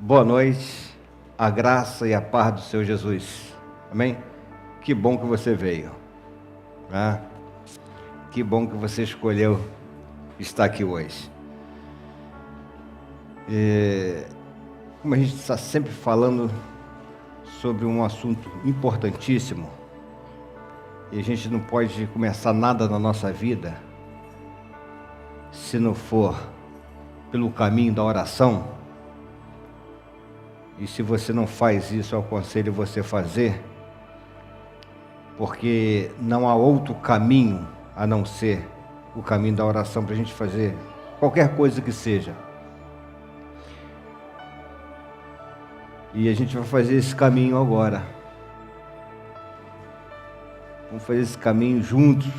Boa noite, a graça e a paz do Senhor Jesus. Amém? Que bom que você veio. Né? Que bom que você escolheu estar aqui hoje. Como a gente está sempre falando sobre um assunto importantíssimo, e a gente não pode começar nada na nossa vida se não for pelo caminho da oração. E se você não faz isso, eu aconselho você fazer, porque não há outro caminho a não ser o caminho da oração para a gente fazer qualquer coisa que seja. E a gente vai fazer esse caminho agora. Vamos fazer esse caminho juntos.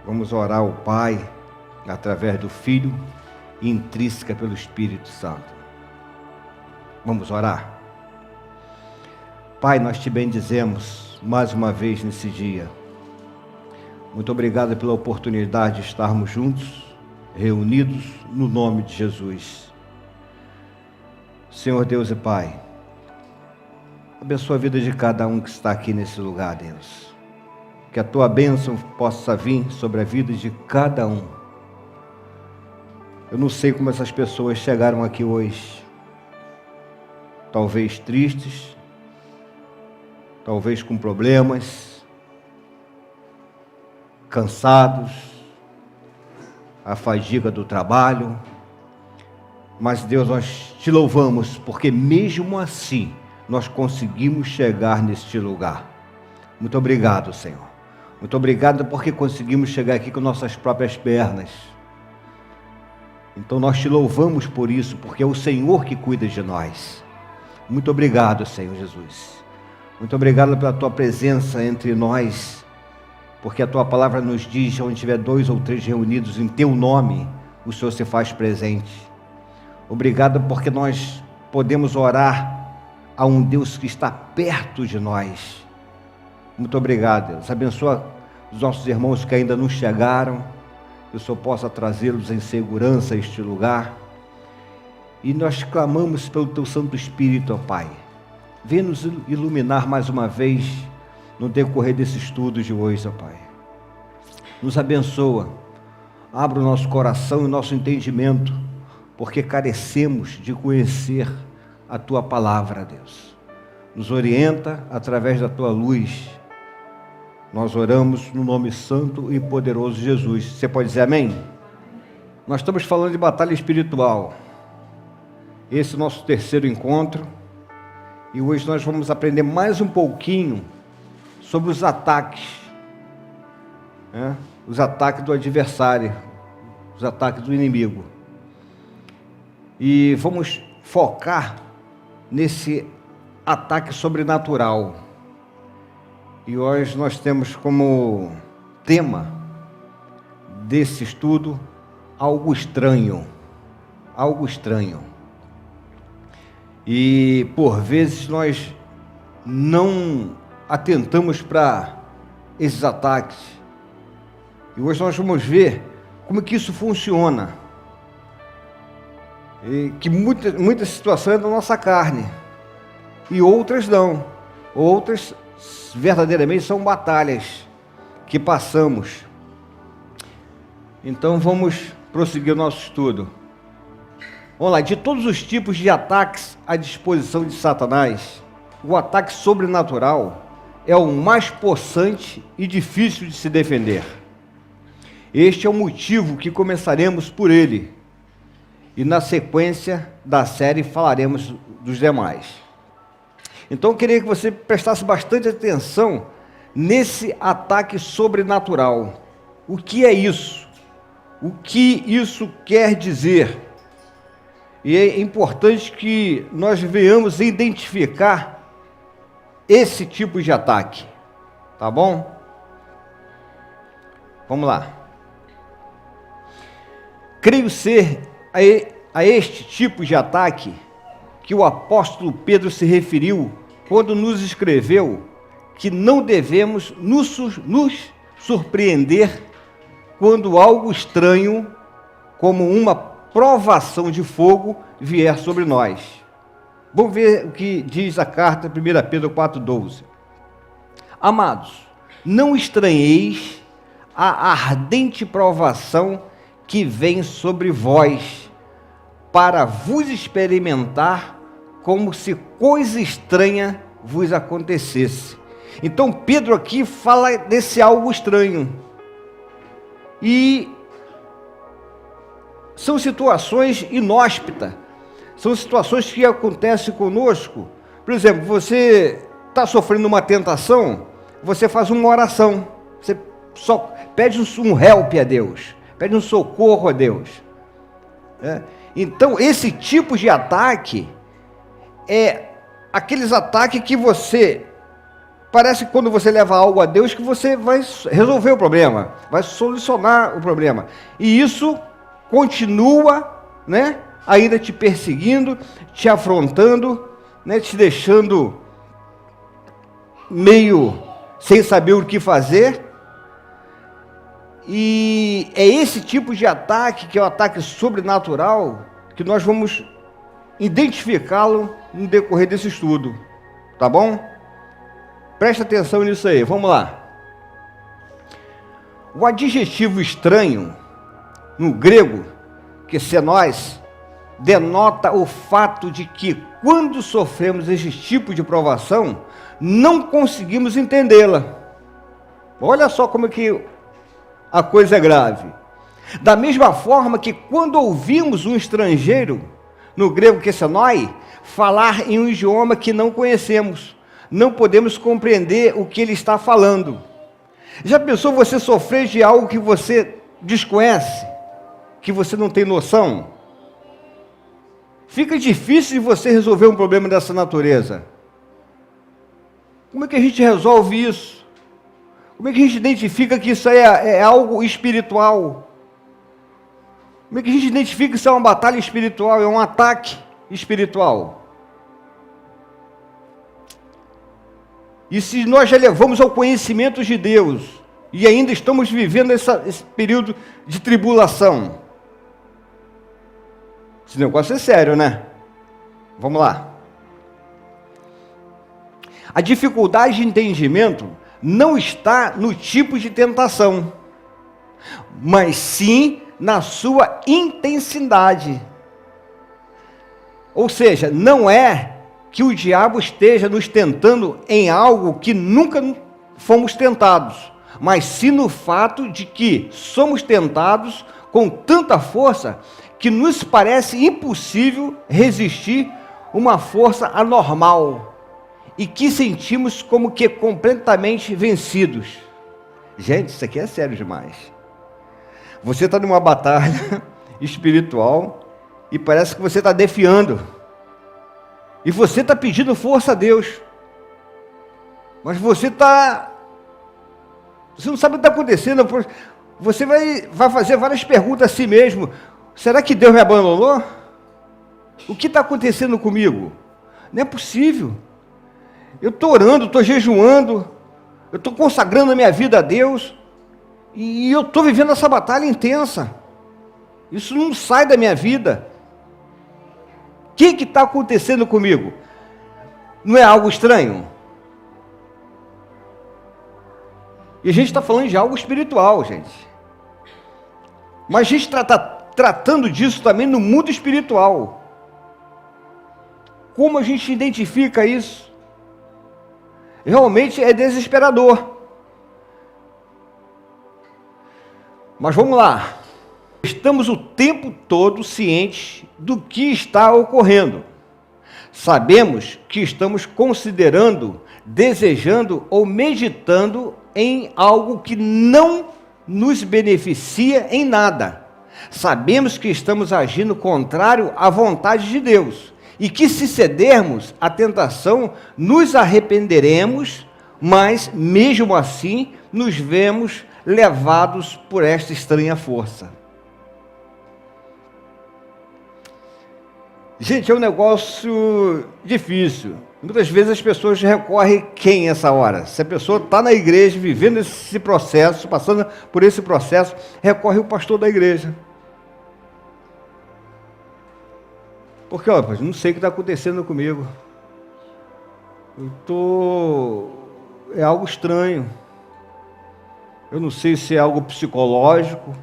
Vamos orar ao Pai, através do Filho, e intrínseca pelo Espírito Santo. Vamos orar? Pai, nós te bendizemos mais uma vez nesse dia. Muito obrigado pela oportunidade de estarmos juntos, reunidos no nome de Jesus. Senhor Deus e Pai, abençoa a vida de cada um que está aqui nesse lugar, Deus. Que a Tua bênção possa vir sobre a vida de cada um. Eu não sei como essas pessoas chegaram aqui hoje. Talvez tristes, talvez com problemas, cansados, a fadiga do trabalho. Mas Deus, nós te louvamos, porque mesmo assim, nós conseguimos chegar neste lugar. Muito obrigado, Senhor. Muito obrigado porque conseguimos chegar aqui com nossas próprias pernas. Então nós te louvamos por isso, porque é o Senhor que cuida de nós. Muito obrigado, Senhor Jesus. Muito obrigado pela Tua presença entre nós, porque a Tua palavra nos diz, onde tiver 2 ou 3 reunidos em Teu nome, o Senhor se faz presente. Obrigado porque nós podemos orar a um Deus que está perto de nós. Muito obrigado, Deus. Abençoa os nossos irmãos que ainda não chegaram, que o Senhor possa trazê-los em segurança a este lugar. E nós clamamos pelo Teu Santo Espírito, ó Pai. Vem nos iluminar mais uma vez no decorrer desse estudo de hoje, ó Pai. Nos abençoa. Abra o nosso coração e o nosso entendimento, porque carecemos de conhecer a Tua palavra, Deus. Nos orienta através da Tua luz. Nós oramos no nome santo e poderoso de Jesus. Você pode dizer amém? Nós estamos falando de batalha espiritual. Esse é o nosso terceiro encontro. E hoje nós vamos aprender mais um pouquinho sobre os ataques. Os ataques do adversário, os ataques do inimigo. E vamos focar nesse ataque sobrenatural. E hoje nós temos como tema desse estudo algo estranho. Algo estranho. E por vezes nós não atentamos para esses ataques. E hoje nós vamos ver como que isso funciona. E que muitas situações é da nossa carne. E outras não. Outras verdadeiramente são batalhas que passamos. Então vamos prosseguir o nosso estudo. Vamos lá, de todos os tipos de ataques à disposição de Satanás, o ataque sobrenatural é o mais possante e difícil de se defender. Este é o motivo que começaremos por ele, e na sequência da série falaremos dos demais. Então eu queria que você prestasse bastante atenção nesse ataque sobrenatural. O que é isso? O que isso quer dizer? E é importante que nós venhamos identificar esse tipo de ataque, tá bom? Vamos lá. Creio ser a este tipo de ataque que o apóstolo Pedro se referiu quando nos escreveu que não devemos nos surpreender quando algo estranho, como uma provação de fogo, vier sobre nós. Vamos ver o que diz a carta 1 Pedro 4,12. Amados, não estranheis a ardente provação que vem sobre vós, para vos experimentar como se coisa estranha vos acontecesse. Então Pedro aqui fala desse algo estranho. E são situações inóspitas, são situações que acontecem conosco. Por exemplo, você está sofrendo uma tentação, você faz uma oração, você só pede um help a Deus, pede um socorro a Deus. Então, esse tipo de ataque é aqueles ataques que você, parece que quando você leva algo a Deus, que você vai resolver o problema, vai solucionar o problema. E isso continua, ainda te perseguindo, te afrontando, te deixando meio sem saber o que fazer. E é esse tipo de ataque, que é o ataque sobrenatural, que nós vamos identificá-lo no decorrer desse estudo, tá bom? Presta atenção nisso aí, vamos lá. O adjetivo estranho, no grego, que xenós, denota o fato de que, quando sofremos esse tipo de provação, não conseguimos entendê-la. Olha só como é que a coisa é grave. Da mesma forma que, quando ouvimos um estrangeiro, no grego xenoi, falar em um idioma que não conhecemos, não podemos compreender o que ele está falando. Já pensou você sofrer de algo que você desconhece, que você não tem noção? Fica difícil de você resolver um problema dessa natureza. Como é que a gente resolve isso? Como é que a gente identifica que isso aí é algo espiritual? Como é que a gente identifica que isso é uma batalha espiritual, é um ataque espiritual? E se nós já levamos ao conhecimento de Deus e ainda estamos vivendo esse período de tribulação, esse negócio é sério, né? Vamos lá. A dificuldade de entendimento não está no tipo de tentação, mas sim na sua intensidade. Ou seja, não é que o diabo esteja nos tentando em algo que nunca fomos tentados, mas sim no fato de que somos tentados com tanta força que nos parece impossível resistir uma força anormal e que sentimos como que completamente vencidos. Gente, isso aqui é sério demais. Você está numa batalha espiritual e parece que você está defiando. E você está pedindo força a Deus. Mas você não sabe o que está acontecendo. Você vai fazer várias perguntas a si mesmo. Será que Deus me abandonou? O que está acontecendo comigo? Não é possível. Eu estou orando, estou jejuando, eu estou consagrando a minha vida a Deus, e eu estou vivendo essa batalha intensa. Isso não sai da minha vida. O que está acontecendo comigo? Não é algo estranho? E a gente está falando de algo espiritual, gente. Mas a gente está tratando disso também no mundo espiritual. Como a gente identifica isso? Realmente é desesperador. Mas vamos lá. Estamos o tempo todo cientes do que está ocorrendo. Sabemos que estamos considerando, desejando ou meditando em algo que não nos beneficia em nada. Sabemos que estamos agindo contrário à vontade de Deus e que, se cedermos à tentação, nos arrependeremos, mas mesmo assim nos vemos levados por esta estranha força. Gente, é um negócio difícil. Muitas vezes as pessoas recorrem quem essa hora? Se a pessoa está na igreja, vivendo esse processo, passando por esse processo, recorre o pastor da igreja. Porque, ó, não sei o que está acontecendo comigo. É algo estranho. Eu não sei se é algo psicológico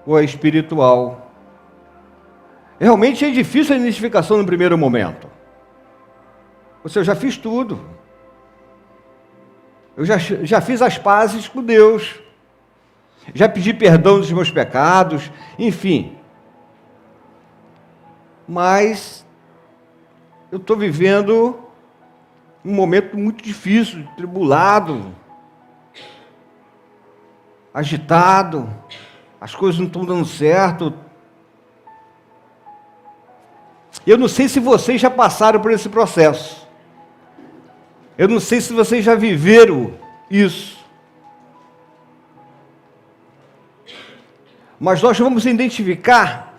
ou é espiritual. Realmente é difícil a identificação no primeiro momento. Eu já fiz tudo. Eu já fiz as pazes com Deus. Já pedi perdão dos meus pecados, enfim. Mas eu estou vivendo um momento muito difícil, tribulado, agitado, as coisas não estão dando certo. Eu não sei se vocês já passaram por esse processo. Eu não sei se vocês já viveram isso. Mas nós vamos identificar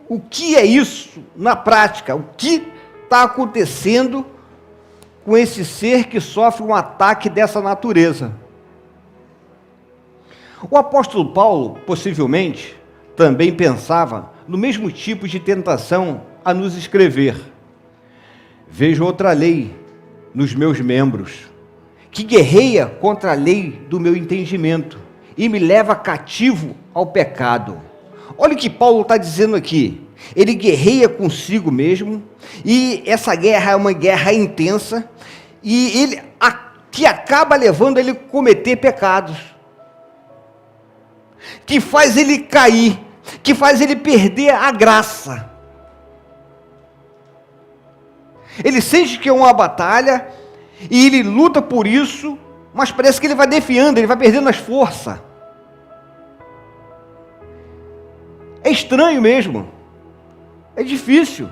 o que é isso na prática, o que está acontecendo com esse ser que sofre um ataque dessa natureza. O apóstolo Paulo, possivelmente, também pensava no mesmo tipo de tentação a nos escrever. Vejo outra lei nos meus membros, que guerreia contra a lei do meu entendimento e me leva cativo ao pecado. Olha o que Paulo está dizendo aqui. Ele guerreia consigo mesmo, e essa guerra é uma guerra intensa, e que acaba levando ele a cometer pecados, que faz ele cair, que faz ele perder a graça. Ele sente que é uma batalha, e ele luta por isso, mas parece que ele vai defiando, ele vai perdendo as forças. É estranho mesmo. É difícil.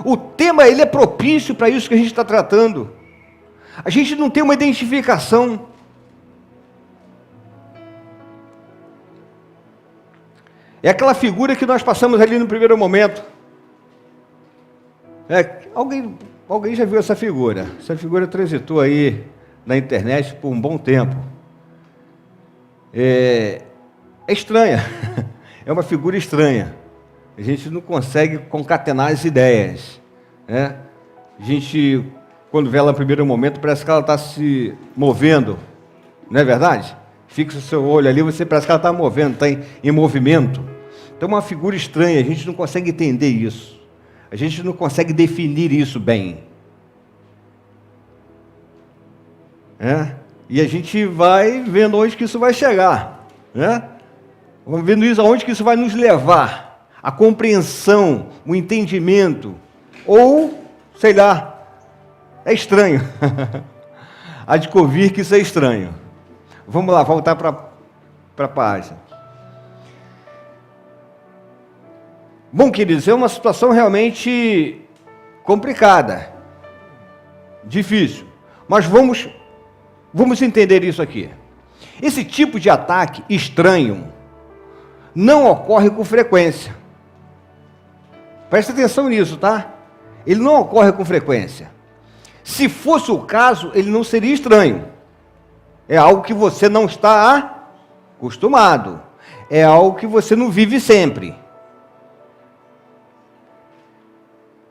O tema, ele é propício para isso que a gente está tratando. A gente não tem uma identificação. É aquela figura que nós passamos ali no primeiro momento. Alguém já viu essa figura? Essa figura transitou aí na internet por um bom tempo. É estranha. É uma figura estranha. A gente não consegue concatenar as ideias, né? A gente, quando vê ela no primeiro momento, parece que ela está se movendo, não é verdade? Fixa o seu olho ali, você parece que ela está movendo, está em movimento. Então é uma figura estranha, a gente não consegue entender isso. A gente não consegue definir isso bem. E a gente vai vendo onde que isso vai chegar, né? Vamos vendo isso, aonde que isso vai nos levar. A compreensão, o entendimento, ou, sei lá, é estranho. Há de convir que isso é estranho. Vamos lá, voltar para a página. Bom, queridos, é uma situação realmente complicada, difícil, mas vamos entender isso aqui. Esse tipo de ataque estranho não ocorre com frequência. Presta atenção nisso, tá? Ele não ocorre com frequência. Se fosse o caso, ele não seria estranho. É algo que você não está acostumado. É algo que você não vive sempre.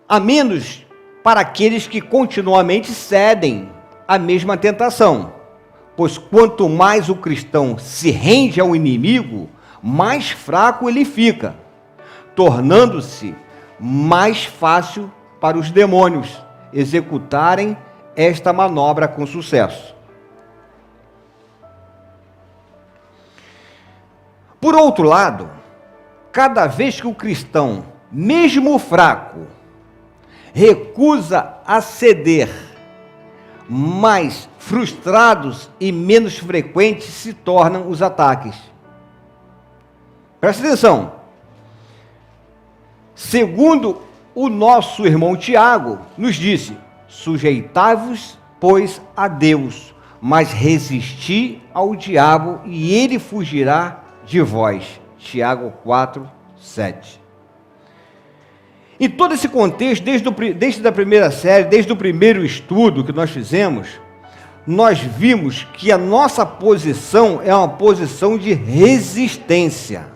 A menos para aqueles que continuamente cedem à mesma tentação. Pois quanto mais o cristão se rende ao inimigo, mais fraco ele fica, tornando-se mais fácil para os demônios executarem esta manobra com sucesso. Por outro lado, cada vez que o cristão, mesmo fraco, recusa a ceder, mais frustrados e menos frequentes se tornam os ataques. Presta atenção. Segundo o nosso irmão Tiago, nos disse: sujeitai-vos, pois, a Deus, mas resisti ao diabo e ele fugirá de vós. Tiago 4, 7. Em todo esse contexto, desde a primeira série, desde o primeiro estudo que nós fizemos, nós vimos que a nossa posição é uma posição de resistência.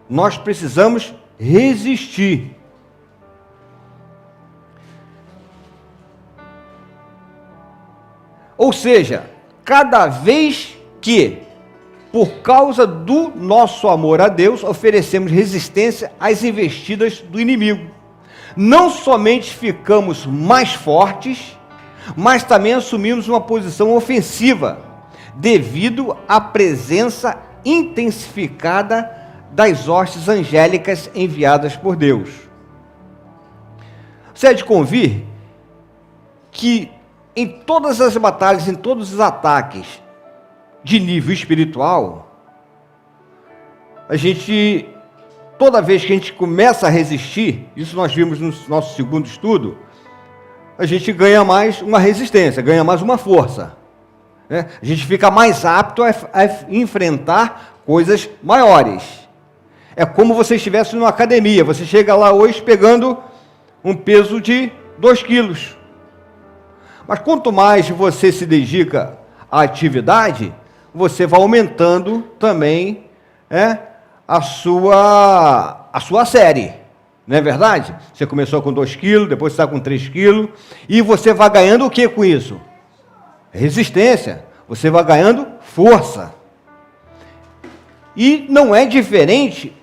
Nós precisamos resistir. Ou seja, cada vez que, por causa do nosso amor a Deus, oferecemos resistência às investidas do inimigo, não somente ficamos mais fortes, mas também assumimos uma posição ofensiva, devido à presença intensificada das hostes angélicas enviadas por Deus. Você há de convir que em todas as batalhas, em todos os ataques de nível espiritual, toda vez que a gente começa a resistir, isso nós vimos no nosso segundo estudo, a gente ganha mais uma resistência, ganha mais uma força, né? A gente fica mais apto a enfrentar coisas maiores. É como você estivesse numa academia, você chega lá hoje pegando um peso de 2 quilos. Mas quanto mais você se dedica à atividade, você vai aumentando também a sua série. Não é verdade? Você começou com 2 quilos, depois você está com 3 quilos, e você vai ganhando o que com isso? Resistência. Você vai ganhando força. E não é diferente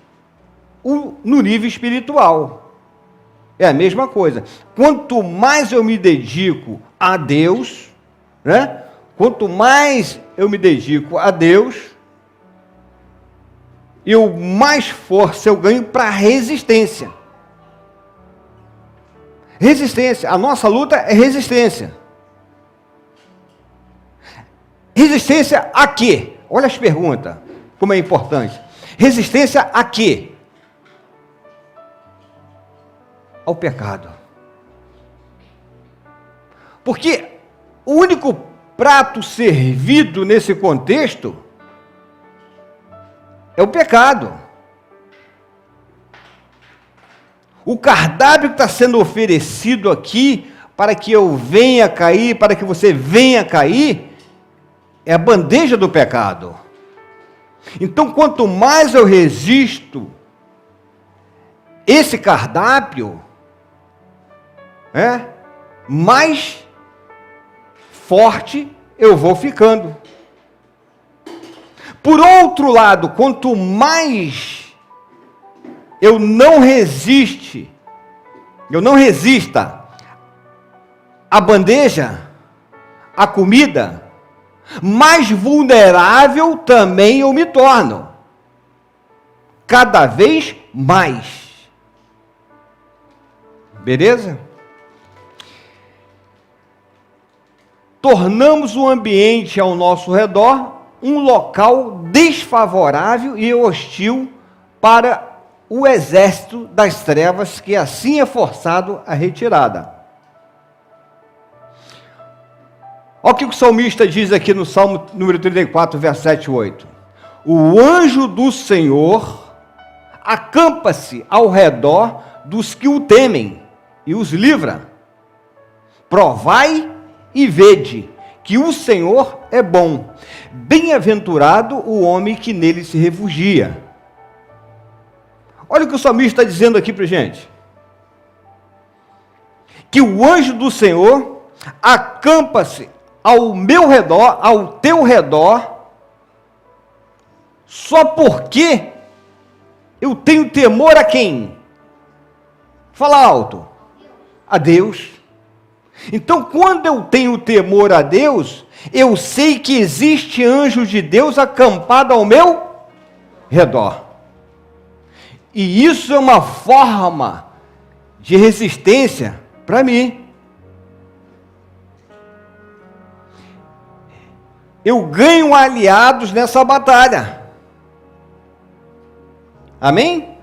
no nível espiritual. É a mesma coisa. Quanto mais eu me dedico a Deus, né? Quanto mais eu me dedico a Deus, mais força eu ganho para resistência. Resistência. A nossa luta é resistência. Resistência a quê? Olha as perguntas, como é importante. Resistência a quê? Ao pecado. Porque o único prato servido nesse contexto é o pecado. O cardápio que está sendo oferecido aqui para que eu venha cair, para que você venha cair, é a bandeja do pecado. Então, quanto mais eu resisto esse cardápio, mais forte eu vou ficando. Por outro lado, quanto mais eu não resista à bandeja, à comida, mais vulnerável também eu me torno. Cada vez mais. Beleza? Tornamos o ambiente ao nosso redor um local desfavorável e hostil para o exército das trevas, que assim é forçado à retirada. Olha o que o salmista diz aqui no Salmo número 34, verso 7 e 8. O anjo do Senhor acampa-se ao redor dos que o temem e os livra. Provai e vede que o Senhor é bom. Bem-aventurado o homem que nele se refugia. Olha o que o salmista está dizendo aqui para a gente. Que o anjo do Senhor acampa-se ao meu redor, ao teu redor, só porque eu tenho temor a quem? Fala alto. A Deus. Então, quando eu tenho temor a Deus, eu sei que existe anjo de Deus acampado ao meu redor. E isso é uma forma de resistência para mim. Eu ganho aliados nessa batalha. Amém?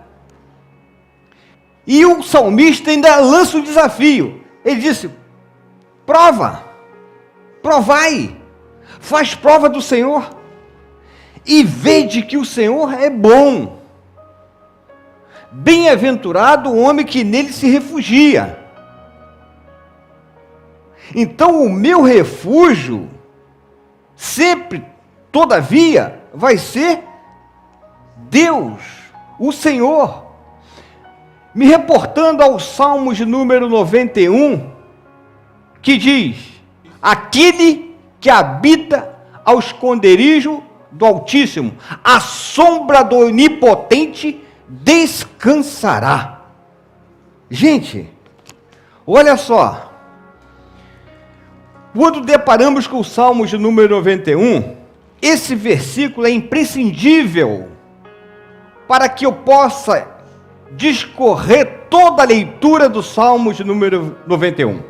E o salmista ainda lança um desafio. Ele disse: provai, faz prova do Senhor, e vede que o Senhor é bom. Bem-aventurado o homem que nele se refugia. Então o meu refúgio, sempre, todavia, vai ser Deus, o Senhor. me reportando ao Salmos de número 91, que diz: aquele que habita ao esconderijo do Altíssimo, à sombra do Onipotente descansará. Gente, olha só, quando deparamos com o Salmos de número 91, esse versículo é imprescindível para que eu possa discorrer toda a leitura do Salmos de número 91.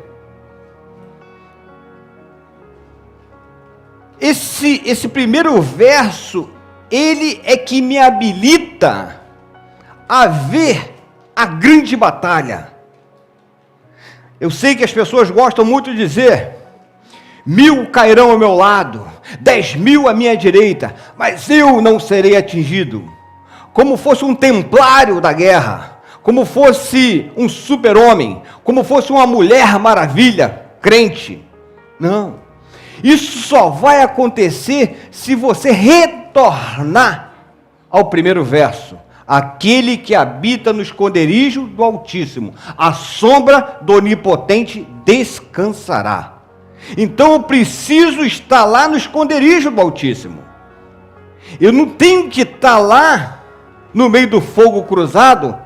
Esse primeiro verso, ele é que me habilita a ver a grande batalha. Eu sei que as pessoas gostam muito de dizer: 1000 cairão ao meu lado, 10.000 à minha direita, mas eu não serei atingido. Como fosse um templário da guerra, como fosse um super-homem, como fosse uma mulher maravilha, crente. Não. Isso só vai acontecer se você retornar ao primeiro verso. Aquele que habita no esconderijo do Altíssimo, à sombra do Onipotente descansará. Então eu preciso estar lá no esconderijo do Altíssimo. Eu não tenho que estar lá no meio do fogo cruzado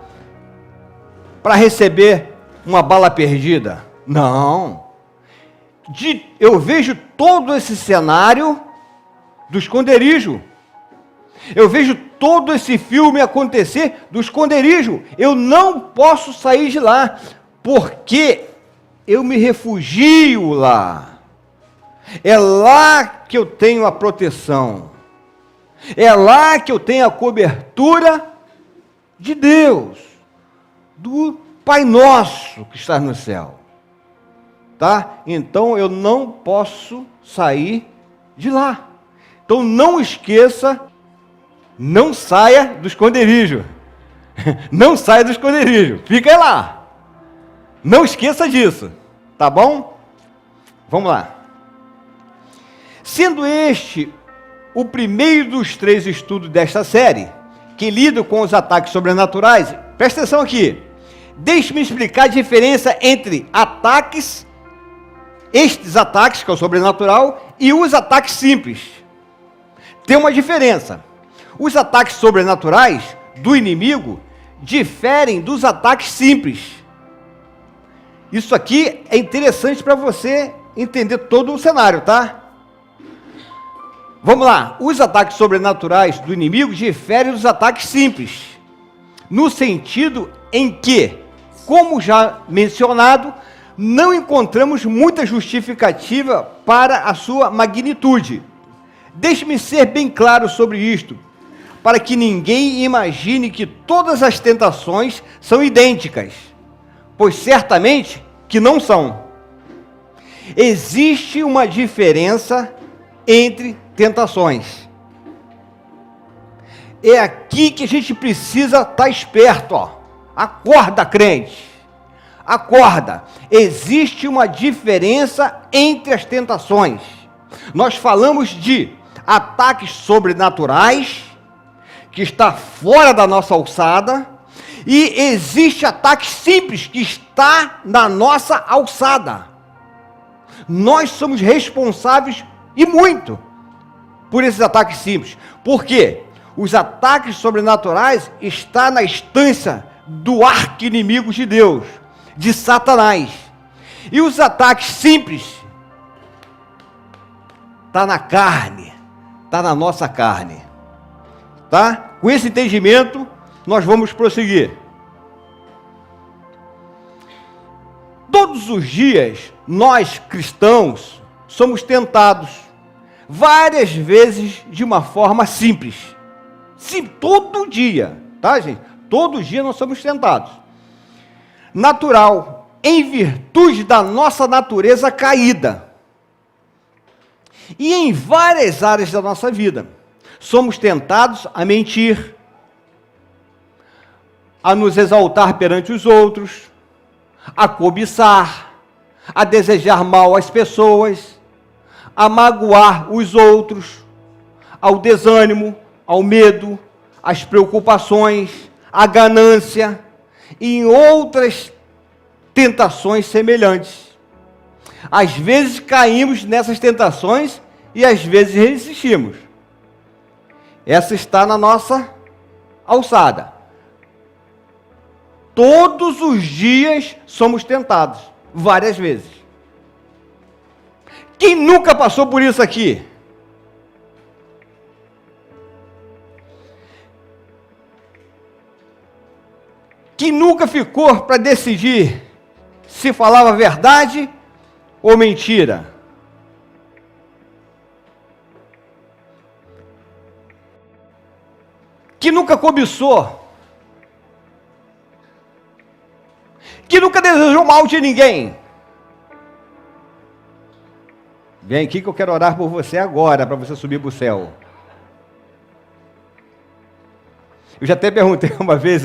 para receber uma bala perdida. Não. Eu vejo todo esse cenário do esconderijo. Eu vejo todo esse filme acontecer do esconderijo. Eu não posso sair de lá, porque eu me refugio lá. É lá que eu tenho a proteção. É lá que eu tenho a cobertura de Deus, do Pai Nosso que está no céu. Tá? Então eu não posso sair de lá. Então não esqueça, não saia do esconderijo. Não saia do esconderijo. Fica lá. Não esqueça disso. Tá bom? Vamos lá. Sendo este o primeiro dos 3 estudos desta série, que lida com os ataques sobrenaturais, presta atenção aqui. Deixe-me explicar a diferença entre estes ataques, que é o sobrenatural, e os ataques simples. Tem uma diferença. Os ataques sobrenaturais do inimigo diferem dos ataques simples. Isso aqui é interessante para você entender todo o cenário, tá? Vamos lá. Os ataques sobrenaturais do inimigo diferem dos ataques simples, no sentido em que, como já mencionado, não encontramos muita justificativa para a sua magnitude. Deixe-me ser bem claro sobre isto, para que ninguém imagine que todas as tentações são idênticas, pois certamente que não são. Existe uma diferença entre tentações. É aqui que a gente precisa estar esperto, ó. Acorda, crente. Acorda. Existe uma diferença entre as tentações. Nós falamos de ataques sobrenaturais, que está fora da nossa alçada, e existe ataque simples, que está na nossa alçada. Nós somos responsáveis, e muito, por esses ataques simples. Por quê? Os ataques sobrenaturais estão na instância do arqui-inimigo de Deus, de Satanás. E os ataques simples está na carne, está na nossa carne. Tá? Com esse entendimento, nós vamos prosseguir. Todos os dias, nós cristãos somos tentados, várias vezes de uma forma simples. Sim, todo dia, tá, gente? Todo dia nós somos tentados. Natural, em virtude da nossa natureza caída. E em várias áreas da nossa vida. Somos tentados a mentir, a nos exaltar perante os outros, a cobiçar, a desejar mal às pessoas, a magoar os outros, ao desânimo, ao medo, às preocupações, à ganância. em outras tentações semelhantes. Às vezes caímos nessas tentações e às vezes resistimos. Essa está na nossa alçada. Todos os dias somos tentados, várias vezes. Quem nunca passou por isso aqui? Quem nunca ficou para decidir se falava verdade ou mentira? Que nunca cobiçou? Que nunca desejou mal de ninguém? Vem aqui que eu quero orar por você agora, para você subir para o céu. Eu já até perguntei uma vez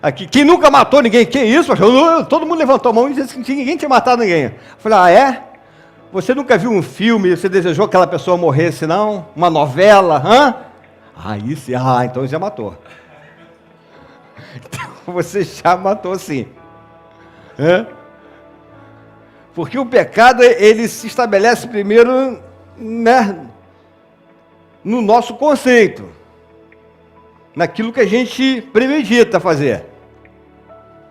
aqui, quem nunca matou ninguém? Que isso, pastor? Todo mundo levantou a mão e disse que ninguém tinha matado ninguém. Eu falei, ah, é? Você nunca viu um filme, você desejou que aquela pessoa morresse, não? Uma novela, hã? Então já matou. Então você já matou sim. Hã? Porque o pecado, ele se estabelece primeiro, né, no nosso conceito, naquilo que a gente premedita fazer.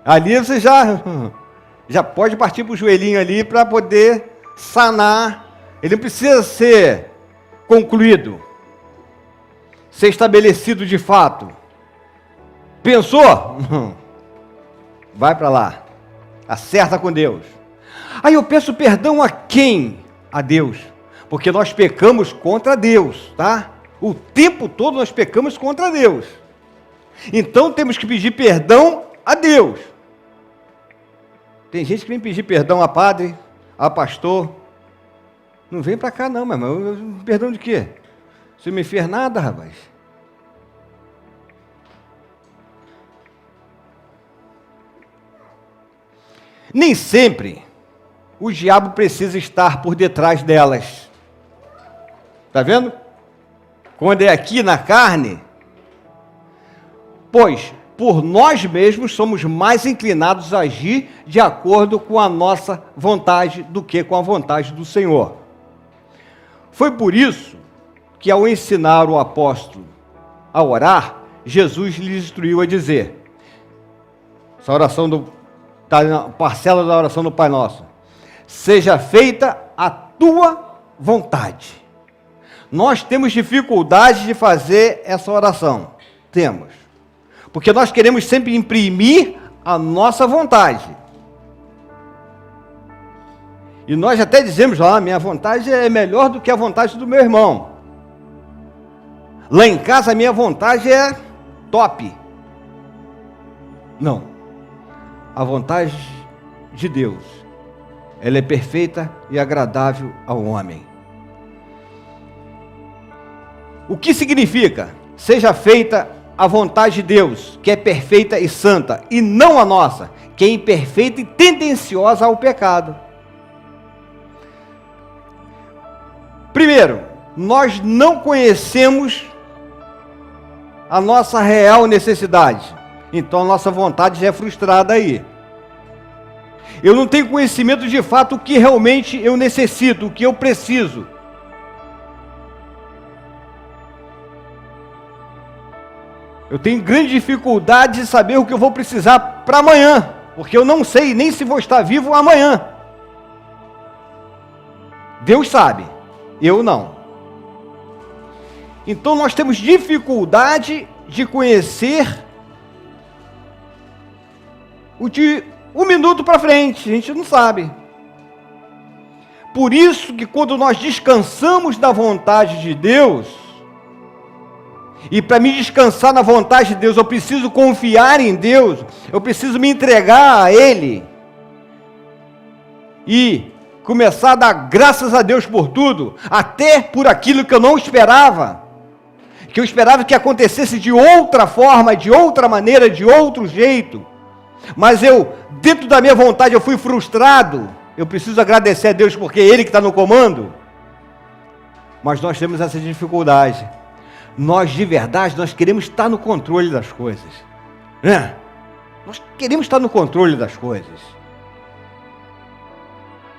Ali você já pode partir para o joelhinho ali para poder sanar. Ele não precisa ser concluído, ser estabelecido de fato. Pensou? Vai para lá, acerta com Deus. Aí eu peço perdão a quem? A Deus. Porque nós pecamos contra Deus, tá? O tempo todo nós pecamos contra Deus. Então temos que pedir perdão a Deus. Tem gente que vem pedir perdão a padre, a pastor. Não vem para cá não, meu irmão. Perdão de quê? Você não me fez nada, rapaz. Nem sempre o diabo precisa estar por detrás delas. Está vendo? Quando é aqui na carne, pois por nós mesmos somos mais inclinados a agir de acordo com a nossa vontade do que com a vontade do Senhor. Foi por isso que ao ensinar o apóstolo a orar, Jesus lhe instruiu a dizer, essa oração está na parcela da oração do Pai Nosso, seja feita a tua vontade. Nós temos dificuldade de fazer essa oração. Temos. Porque nós queremos sempre imprimir a nossa vontade. E nós até dizemos lá, minha vontade é melhor do que a vontade do meu irmão. Lá em casa a minha vontade é top. Não. A vontade de Deus, ela é perfeita e agradável ao homem. O que significa? Seja feita a vontade de Deus, que é perfeita e santa, e não a nossa, que é imperfeita e tendenciosa ao pecado. Primeiro, nós não conhecemos a nossa real necessidade, então a nossa vontade já é frustrada aí. Eu não tenho conhecimento de fato o que realmente eu necessito, o que eu preciso. Eu tenho grande dificuldade de saber o que eu vou precisar para amanhã, porque eu não sei nem se vou estar vivo amanhã. Deus sabe, eu não. Então nós temos dificuldade de conhecer o de um minuto para frente, a gente não sabe. Por isso que quando nós descansamos da vontade de Deus, e para me descansar na vontade de Deus, eu preciso confiar em Deus, eu preciso me entregar a Ele, e começar a dar graças a Deus por tudo, até por aquilo que eu não esperava, que eu esperava que acontecesse de outra forma, de outra maneira, de outro jeito, mas eu, dentro da minha vontade, eu fui frustrado. Eu preciso agradecer a Deus porque é Ele que está no comando. Mas nós temos essa dificuldade. Nós, de verdade, nós queremos estar no controle das coisas, né? Nós queremos estar no controle das coisas.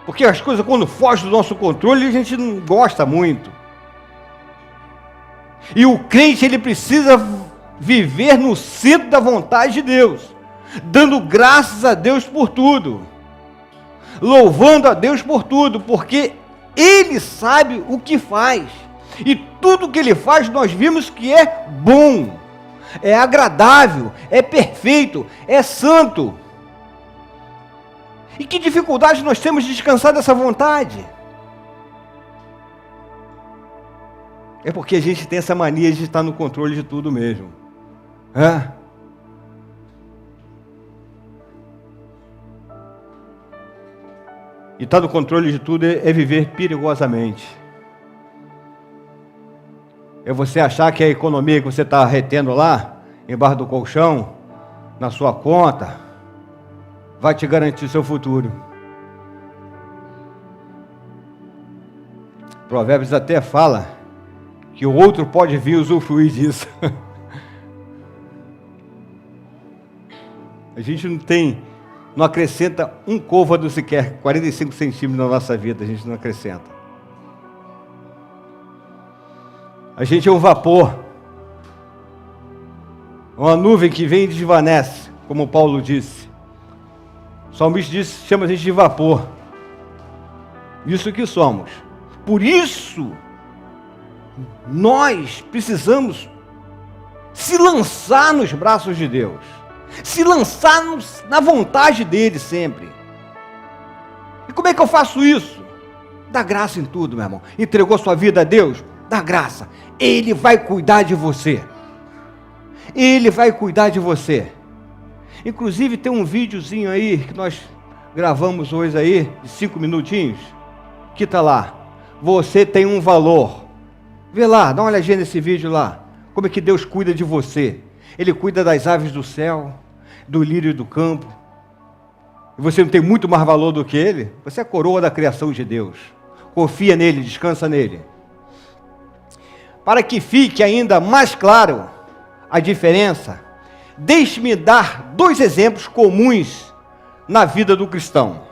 Porque as coisas, quando fogem do nosso controle, a gente não gosta muito. E o crente, ele precisa viver no centro da vontade de Deus, dando graças a Deus por tudo, louvando a Deus por tudo, porque Ele sabe o que faz. E tudo que Ele faz, nós vimos que é bom, é agradável, é perfeito, é santo. E que dificuldade nós temos de descansar dessa vontade? É porque a gente tem essa mania de estar no controle de tudo mesmo. E estar no controle de tudo é viver perigosamente. É você achar que a economia que você está retendo lá, embaixo do colchão, na sua conta, vai te garantir seu futuro. Provérbios até fala que o outro pode vir usufruir disso. A gente não acrescenta um côvado sequer, 45 centímetros na nossa vida, a gente não acrescenta. A gente é um vapor, uma nuvem que vem e desvanece, como Paulo disse. O salmista disse, chama a gente de vapor. Isso que somos. Por isso, nós precisamos se lançar nos braços de Deus. Se lançar na vontade dele sempre. E como é que eu faço isso? Dá graça em tudo, meu irmão. Entregou sua vida a Deus? Dá graça. Ele vai cuidar de você. Ele vai cuidar de você. Inclusive tem um videozinho aí que nós gravamos hoje aí, de 5 minutinhos, que está lá. Você tem um valor. Vê lá, dá uma olhadinha nesse vídeo lá. Como é que Deus cuida de você. Ele cuida das aves do céu, do lírio do campo. E você não tem muito mais valor do que ele? Você é a coroa da criação de Deus. Confia nele, descansa nele. Para que fique ainda mais claro a diferença, deixe-me dar 2 exemplos comuns na vida do cristão.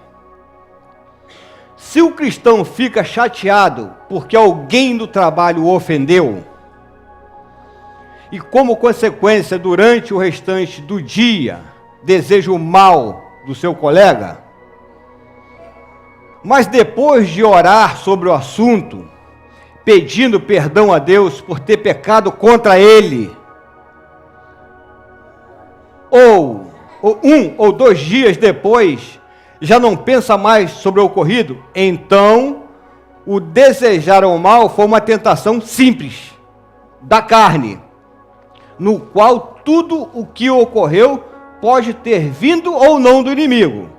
Se o cristão fica chateado porque alguém do trabalho o ofendeu, e como consequência, durante o restante do dia, deseja o mal do seu colega, mas depois de orar sobre o assunto, pedindo perdão a Deus por ter pecado contra ele, ou 1 ou 2 dias depois, já não pensa mais sobre o ocorrido, então o desejar o mal foi uma tentação simples, da carne, no qual tudo o que ocorreu pode ter vindo ou não do inimigo.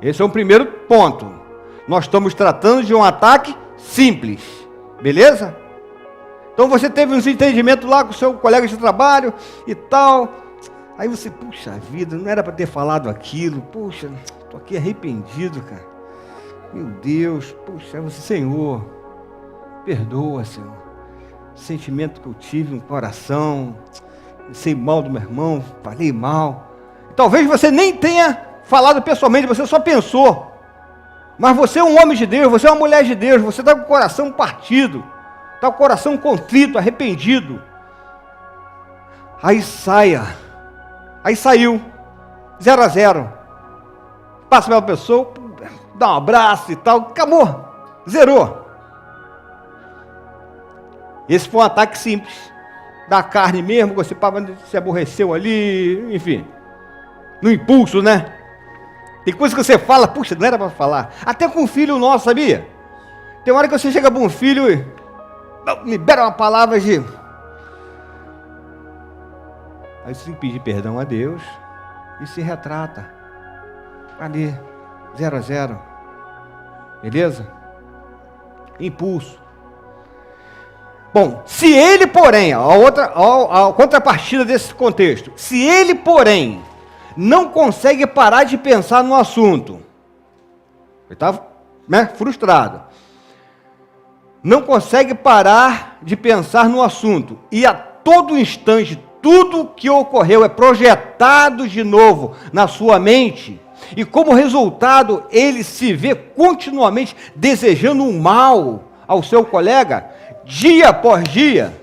Esse é o primeiro ponto. Nós estamos tratando de um ataque simples, beleza? Então você teve um desentendimento lá com o seu colega de trabalho e tal. Aí você, puxa vida, não era para ter falado aquilo. Puxa, estou aqui arrependido, cara. Meu Deus, puxa, você, Senhor, perdoa, Senhor. O sentimento que eu tive no coração, sei mal do meu irmão, falei mal. Talvez você nem tenha falado pessoalmente, você só pensou. Mas você é um homem de Deus, você é uma mulher de Deus, você está com o coração partido, está com o coração contrito, arrependido. Aí saiu, 0-0. Passa pela pessoa, dá um abraço e tal, acabou, zerou. Esse foi um ataque simples, da carne mesmo, você se aborreceu ali, enfim, no impulso, né? Tem coisa que você fala, puxa, não era para falar. Até com um filho nosso, sabia? Tem hora que você chega para um filho e libera uma palavra de... Aí você tem que pedir perdão a Deus e se retrata. Ali, 0-0. Beleza? Impulso. Bom, se ele, porém, a contrapartida desse contexto, se ele, porém, não consegue parar de pensar no assunto, ele está frustrado, não consegue parar de pensar no assunto, e a todo instante, tudo que ocorreu é projetado de novo na sua mente, e como resultado ele se vê continuamente desejando um mal ao seu colega, dia após dia.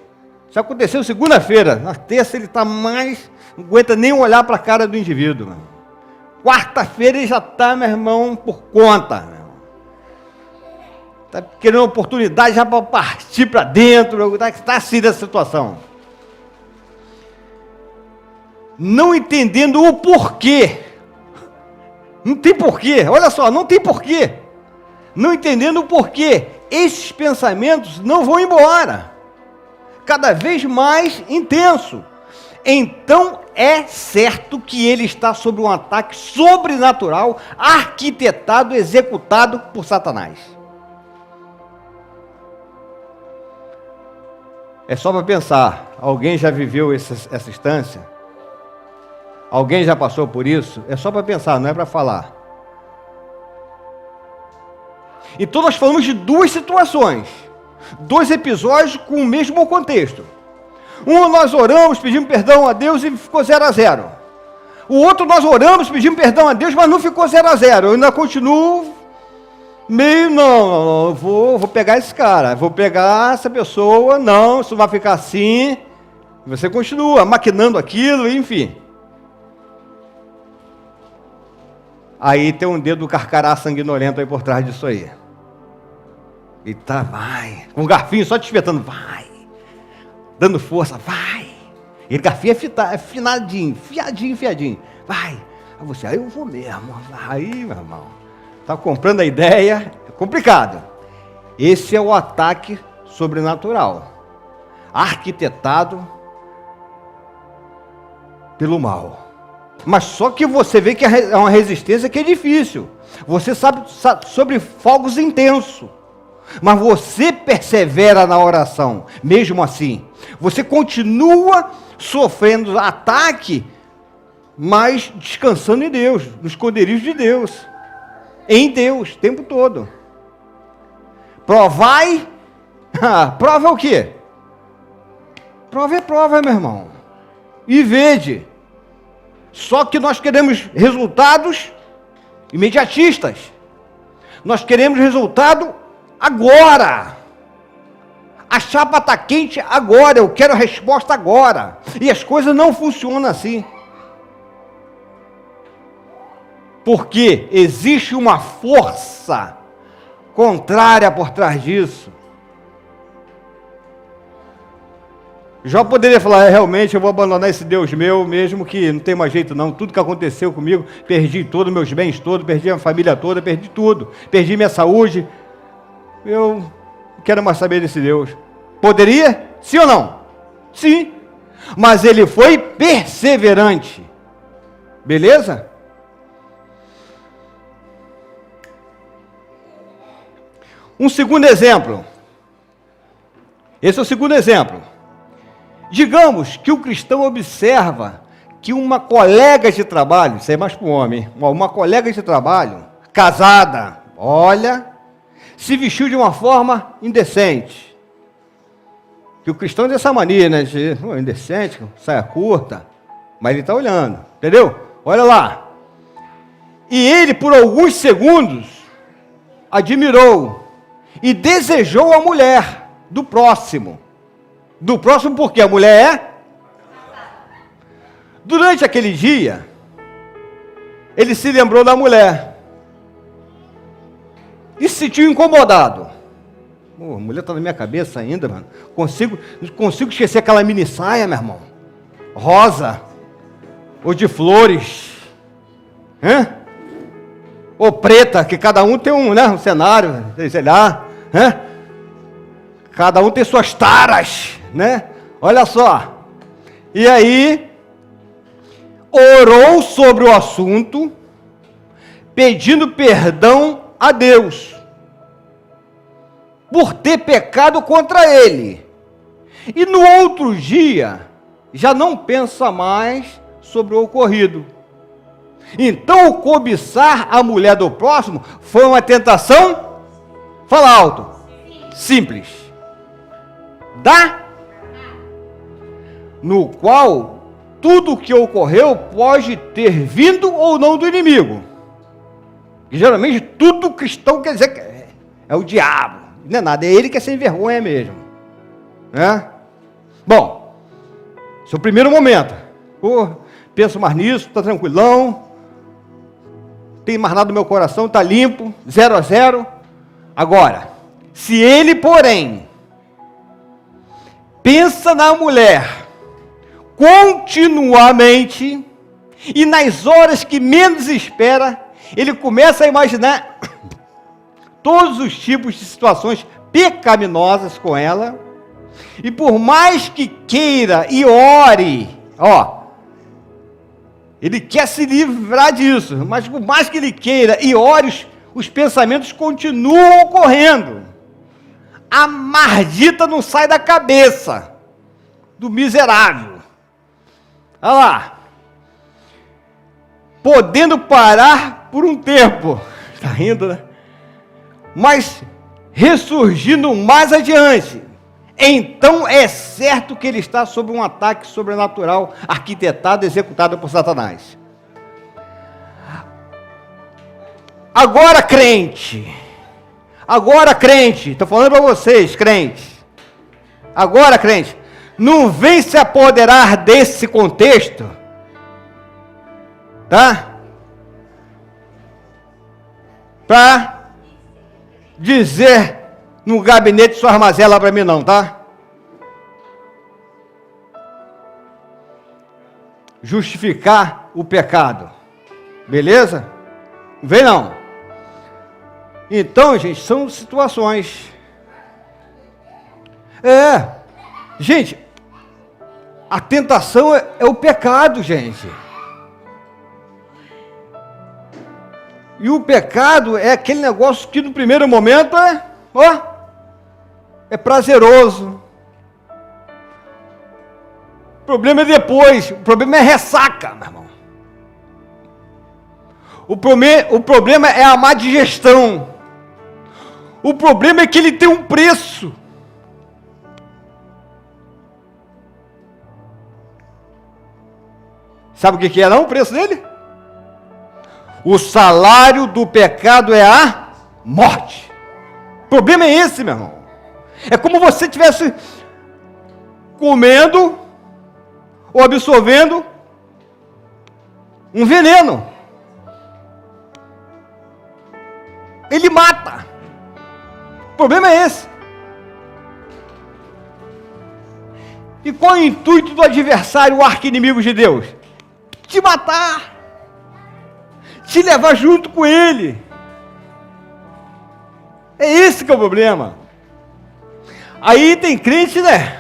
Isso aconteceu segunda-feira, na terça ele está mais, não aguenta nem olhar para a cara do indivíduo. Quarta-feira ele já está, meu irmão, por conta. Está querendo uma oportunidade já para partir para dentro, está assim dessa situação. Não entendendo o porquê. Não tem porquê, olha só, não tem porquê. Não entendendo o porquê. Esses pensamentos não vão embora. Cada vez mais intenso. Então é certo que ele está sob um ataque sobrenatural, arquitetado, executado por Satanás. É só para pensar, alguém já viveu essa instância? Alguém já passou por isso? É só para pensar, não é para falar. Então nós falamos de duas situações, dois episódios com o mesmo contexto. Um nós oramos, pedimos perdão a Deus e ficou 0-0. O outro nós oramos, pedimos perdão a Deus, mas não ficou 0-0. Eu ainda continuo meio, não, vou pegar esse cara, vou pegar essa pessoa, não, isso vai ficar assim. Você continua maquinando aquilo, enfim. Aí tem um dedo do carcará sanguinolento aí por trás disso aí. E tá, vai. Com o garfinho só te espetando, vai. Dando força, vai. E o garfinho é afinadinho, fiadinho. Vai. Aí você, aí eu vou mesmo. Aí, meu irmão. Tá comprando a ideia, é complicado. Esse é o ataque sobrenatural. Arquitetado pelo mal. Mas só que você vê que é uma resistência que é difícil. Você sabe sobre fogos intensos. Mas você persevera na oração, mesmo assim. Você continua sofrendo ataque, mas descansando em Deus, no esconderijo de Deus. Em Deus, o tempo todo. Provai. Prova é o quê? Prova é prova, meu irmão. E vede. Só que nós queremos resultados imediatistas. Nós queremos resultado agora. A chapa está quente agora. Eu quero a resposta agora. E as coisas não funcionam assim. Porque existe uma força contrária por trás disso. Jó poderia falar, realmente eu vou abandonar esse Deus meu, mesmo que não tem mais jeito não, tudo que aconteceu comigo, perdi todos meus bens todos, perdi a família toda, perdi tudo, perdi minha saúde, eu não quero mais saber desse Deus. Poderia? Sim ou não? Sim, mas ele foi perseverante, beleza? Um segundo exemplo, esse é o segundo exemplo. Digamos que o cristão observa que uma colega de trabalho, isso é mais para o homem, uma colega de trabalho, casada, olha, se vestiu de uma forma indecente. Que o cristão é dessa mania, né? Indecente, saia curta, mas ele está olhando, entendeu? Olha lá. E ele, por alguns segundos, admirou e desejou a mulher do próximo. Do próximo porque a mulher é? Durante aquele dia, ele se lembrou da mulher. E se sentiu incomodado. A mulher está na minha cabeça ainda, mano. Não consigo esquecer aquela mini saia, meu irmão. Rosa. Ou de flores. Ou preta, que cada um tem um cenário, sei lá. Cada um tem suas taras, né? Olha só. E aí, orou sobre o assunto, pedindo perdão a Deus, por ter pecado contra ele. E no outro dia, já não pensa mais sobre o ocorrido. Então, o cobiçar a mulher do próximo foi uma tentação, fala alto, simples. no qual tudo o que ocorreu pode ter vindo ou não do inimigo. E, geralmente tudo cristão quer dizer que é o diabo, não é nada, é ele que é sem vergonha mesmo, né? Bom, esse é o primeiro momento. Penso mais nisso, está tranquilão, tem mais nada no meu coração, está limpo, 0-0. Agora, se ele, porém, pensa na mulher continuamente e nas horas que menos espera, ele começa a imaginar todos os tipos de situações pecaminosas com ela, e por mais que queira e ore, ele quer se livrar disso, mas por mais que ele queira e ore, os pensamentos continuam ocorrendo. A maldita não sai da cabeça do miserável. Olha lá. Podendo parar por um tempo. Está rindo, né? Mas ressurgindo mais adiante. Então é certo que ele está sob um ataque sobrenatural, arquitetado, executado por Satanás. Agora crente, estou falando para vocês, crentes, agora crente, não vem se apoderar desse contexto, tá? Para dizer no gabinete sua armazela para mim não, tá? Justificar o pecado, beleza? Não vem não. Então, gente, são situações. Gente, a tentação é o pecado, gente. E o pecado é aquele negócio que no primeiro momento é prazeroso. O problema é depois, o problema é ressaca, meu irmão. O problema é a má digestão. O problema é que ele tem um preço. Sabe o que é não o preço dele? O salário do pecado é a morte. O problema é esse, meu irmão. É como você estivesse comendo ou absorvendo um veneno. Ele mata. O problema é esse. E qual é o intuito do adversário, o arqui-inimigo de Deus? Te matar. Te levar junto com ele. É esse que é o problema. Aí tem crente, né?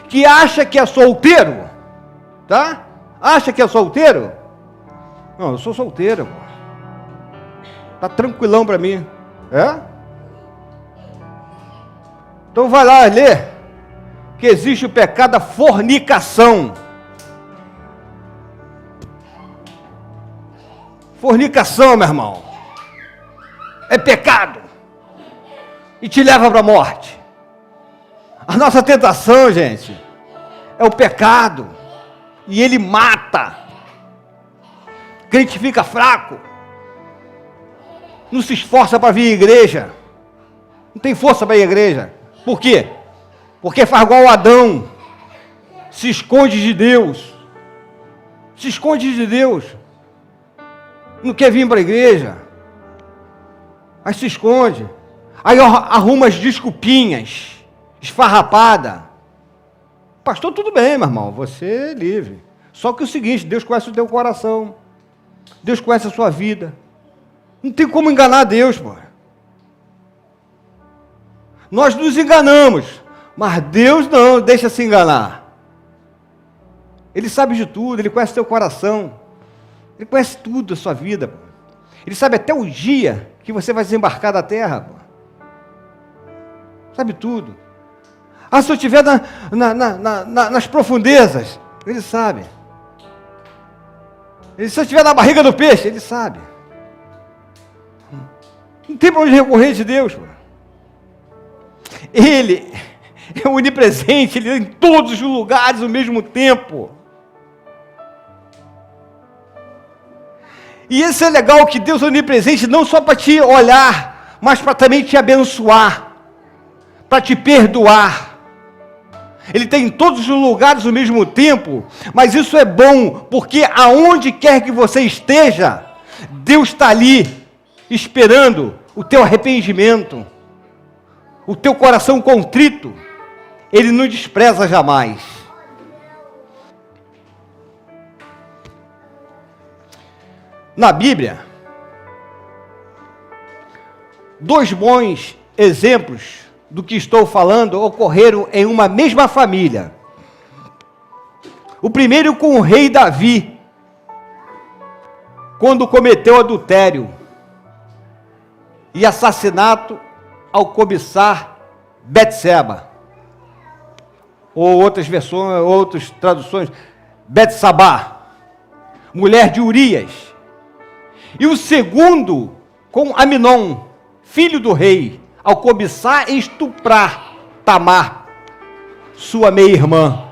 Que acha que é solteiro. Tá? Acha que é solteiro? Não, eu sou solteiro. Tá tranquilão para mim. Então vai lá ler que existe o pecado da fornicação. Fornicação, meu irmão, é pecado e te leva para a morte. A nossa tentação, gente, é o pecado e ele mata. Crente fica fraco, não se esforça para vir à igreja, não tem força para ir à igreja. Por quê? Porque faz igual Adão, se esconde de Deus, não quer vir para a igreja, aí se esconde, aí arruma as desculpinhas, esfarrapada. Pastor, tudo bem, meu irmão, você é livre. Só que é o seguinte, Deus conhece o teu coração, Deus conhece a sua vida, não tem como enganar Deus, pô. Nós nos enganamos, mas Deus não deixa se enganar. Ele sabe de tudo, Ele conhece o teu coração, Ele conhece tudo da sua vida, pô. Ele sabe até o dia que você vai desembarcar da terra, pô. Sabe tudo. Se eu estiver nas profundezas, Ele sabe. Se eu estiver na barriga do peixe, Ele sabe. Não tem para onde recorrer de Deus, pô. Ele é onipresente, Ele é em todos os lugares ao mesmo tempo. E isso é legal, que Deus é onipresente não só para te olhar, mas para também te abençoar, para te perdoar. Ele está em todos os lugares ao mesmo tempo, mas isso é bom, porque aonde quer que você esteja, Deus está ali, esperando o teu arrependimento, o teu coração contrito. Ele não despreza jamais. Na Bíblia, 2 bons exemplos do que estou falando ocorreram em uma mesma família. O primeiro com o rei Davi, quando cometeu adultério e assassinato ao cobiçar Betseba, ou outras versões, outras traduções, Betsabá, mulher de Urias. E o segundo com Aminon, filho do rei, ao cobiçar e estuprar Tamar, sua meia-irmã.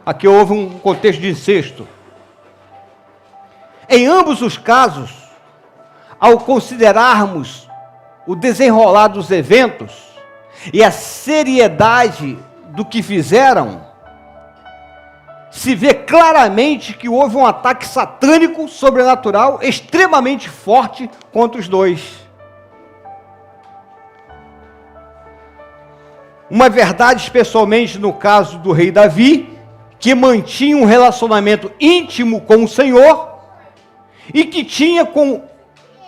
Aqui houve um contexto de incesto. Em ambos os casos, ao considerarmos o desenrolar dos eventos e a seriedade do que fizeram, se vê claramente que houve um ataque satânico, sobrenatural, extremamente forte contra os dois. Uma verdade, especialmente no caso do rei Davi, que mantinha um relacionamento íntimo com o Senhor e que tinha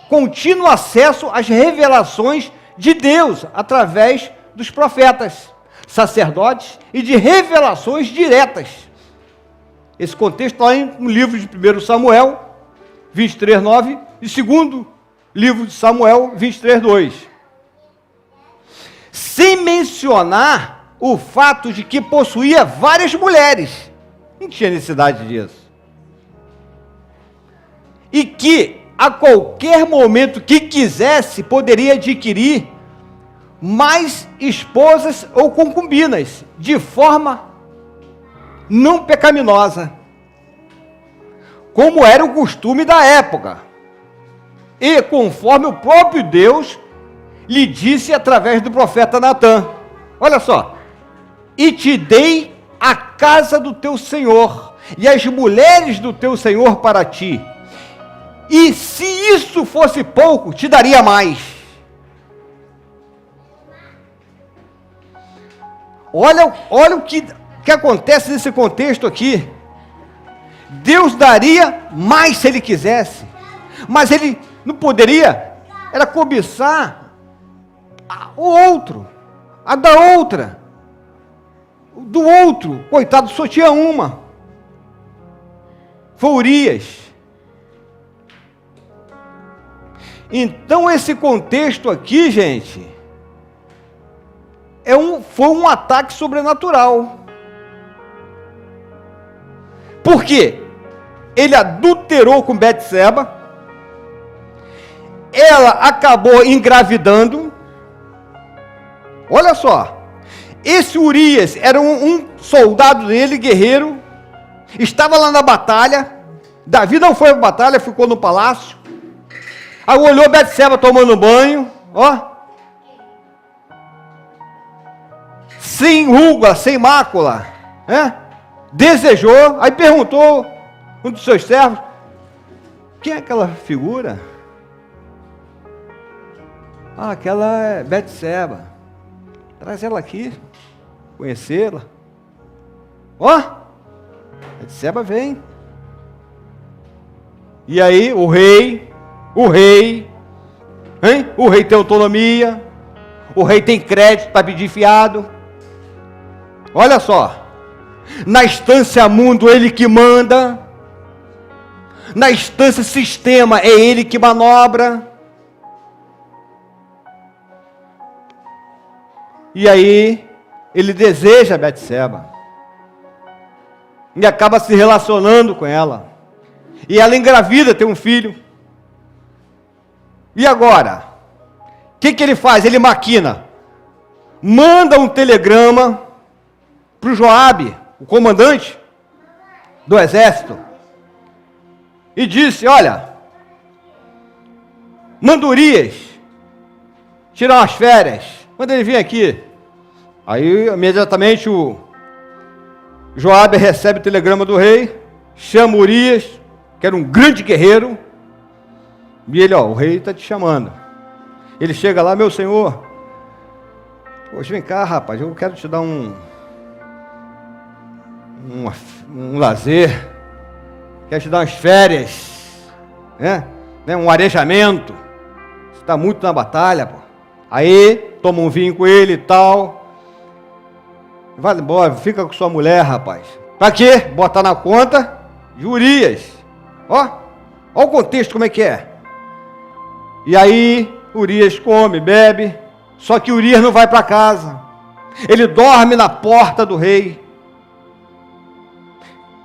contínuo acesso às revelações de Deus através dos profetas, sacerdotes e de revelações diretas. Esse contexto está no livro de 1 Samuel 23:9 e segundo livro de Samuel 23:2. Sem mencionar o fato de que possuía várias mulheres. Não tinha necessidade disso. E que, a qualquer momento que quisesse, poderia adquirir mais esposas ou concubinas, de forma não pecaminosa, como era o costume da época, e conforme o próprio Deus lhe disse através do profeta Natã. Olha só: e te dei a casa do teu Senhor, e as mulheres do teu Senhor para ti, e se isso fosse pouco, te daria mais. Olha o que acontece nesse contexto aqui. Deus daria mais se Ele quisesse, mas Ele não poderia, era cobiçar o outro, a da outra, do outro, coitado, só tinha uma, foi Urias. Então esse contexto aqui, gente, foi um ataque sobrenatural. Por quê? Ele adulterou com Betseba, ela acabou engravidando. Olha só, esse Urias era um soldado dele, guerreiro, estava lá na batalha. Davi não foi para a batalha, ficou no palácio. Aí olhou Betseba tomando banho, ó, sem ruga, sem mácula, desejou, aí perguntou um dos seus servos: quem é aquela figura? Ah, aquela é Betseba. Traz ela aqui, conhecê-la. Ó, Betseba vem. E aí o rei, tem autonomia, o rei tem crédito para pedir fiado. Olha só, na instância mundo ele que manda, na instância sistema é ele que manobra. E aí ele deseja Betseba e acaba se relacionando com ela, e ela engravida, tem um filho. E agora, o que ele faz? Ele maquina: manda um telegrama para o Joabe, o comandante do exército, e disse: olha, manda Urias tirar umas férias, manda ele vir aqui. Aí imediatamente o Joabe recebe o telegrama do rei, chama Urias, que era um grande guerreiro, e ele: o rei está te chamando. Ele chega lá: meu senhor, poxa, vem cá, rapaz, eu quero te dar um lazer, quero te dar umas férias, né? Um arejamento, você está muito na batalha, pô. Aí, toma um vinho com ele e tal, vai embora, fica com sua mulher, rapaz. Pra quê? Botar na conta de Urias. Ó o contexto como é que é. E aí, Urias come, bebe, só que Urias não vai para casa. Ele dorme na porta do rei.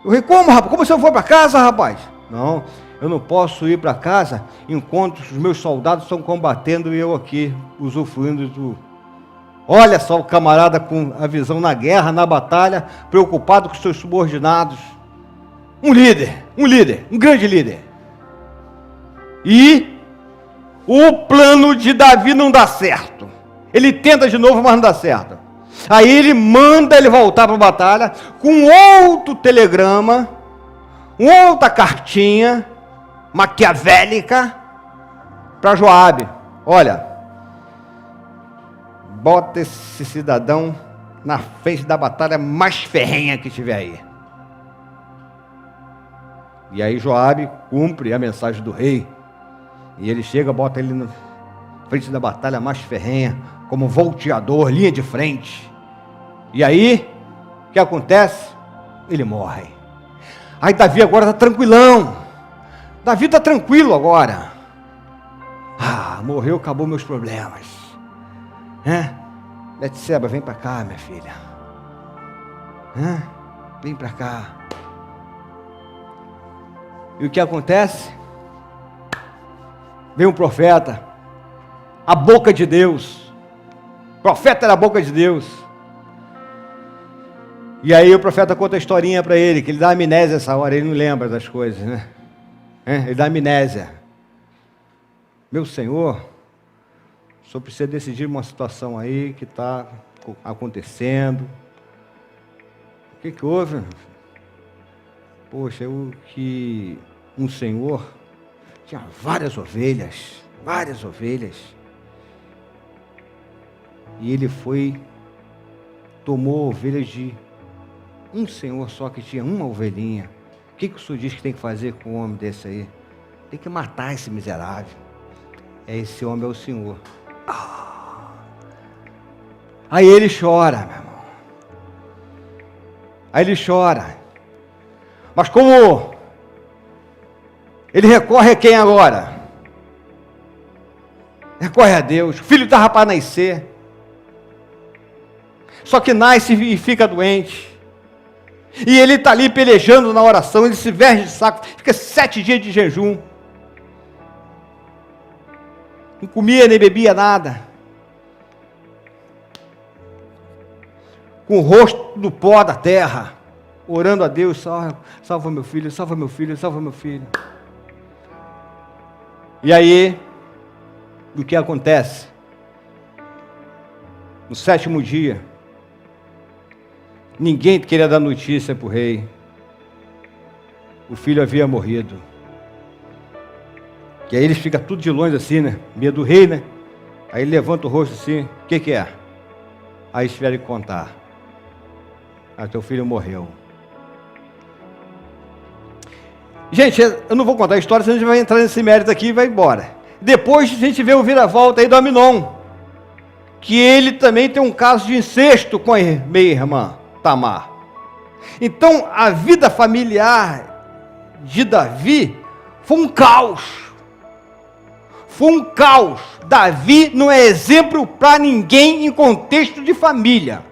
O rei: como, rapaz? Como você não foi para casa, rapaz? Não, eu não posso ir para casa enquanto os meus soldados estão combatendo e eu aqui, usufruindo do... Olha só o camarada com a visão na guerra, na batalha, preocupado com seus subordinados. Um líder, um grande líder. E o plano de Davi não dá certo. Ele tenta de novo, mas não dá certo. Aí ele manda ele voltar para a batalha com outro telegrama, outra cartinha maquiavélica para Joabe: olha, bota esse cidadão na frente da batalha mais ferrenha que tiver aí. E aí Joabe cumpre a mensagem do rei, e ele chega, bota ele na frente da batalha mais ferrenha, como volteador, linha de frente. E aí, o que acontece? Ele morre. Aí Davi agora está tranquilão. Davi está tranquilo agora. Morreu, acabou meus problemas. Betseba, vem para cá, minha filha. Vem para cá. E o que acontece? Vem um profeta, a boca de Deus. O profeta era a boca de Deus. E aí o profeta conta a historinha para ele, que ele dá amnésia essa hora, ele não lembra das coisas, né? Ele dá amnésia. Meu senhor, o senhor precisa decidir uma situação aí que está acontecendo. O que houve? Poxa, que um senhor tinha várias ovelhas. E ele tomou ovelhas de um senhor só que tinha uma ovelhinha. O que o senhor diz que tem que fazer com um homem desse aí? Tem que matar esse miserável. Esse homem é o senhor. Aí ele chora, meu irmão. Aí ele chora. Mas como ele recorre a quem agora? Recorre a Deus. O filho estava para nascer. Só que nasce e fica doente. E ele está ali pelejando na oração, ele se veste de saco, fica 7 dias de jejum. Não comia nem bebia nada. Com o rosto no pó da terra, orando a Deus: salva meu filho, salva meu filho, salva meu filho. E aí, o que acontece? No 7º dia, ninguém queria dar notícia para o rei. O filho havia morrido. E aí eles ficam tudo de longe assim, né? Medo do rei, né? Aí ele levanta o rosto assim: o que é? Aí eles tiveram que contar: teu filho morreu. Gente, eu não vou contar a história, senão a gente vai entrar nesse mérito aqui e vai embora. Depois a gente vê o vira-volta aí do Aminon, que ele também tem um caso de incesto com a meia-irmã Tamar. Então a vida familiar de Davi foi um caos. Davi não é exemplo para ninguém em contexto de família.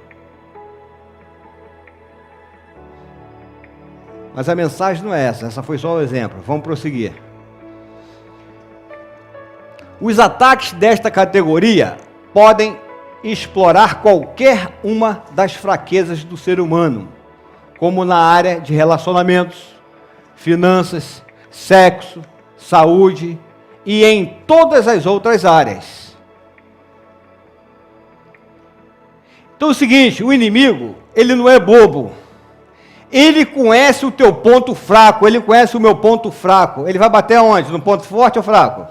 Mas a mensagem não é essa foi só o exemplo. Vamos prosseguir. Os ataques desta categoria podem explorar qualquer uma das fraquezas do ser humano, como na área de relacionamentos, finanças, sexo, saúde e em todas as outras áreas. Então é o seguinte, o inimigo, ele não é bobo. Ele conhece o teu ponto fraco, ele conhece o meu ponto fraco. Ele vai bater aonde? No ponto forte ou fraco?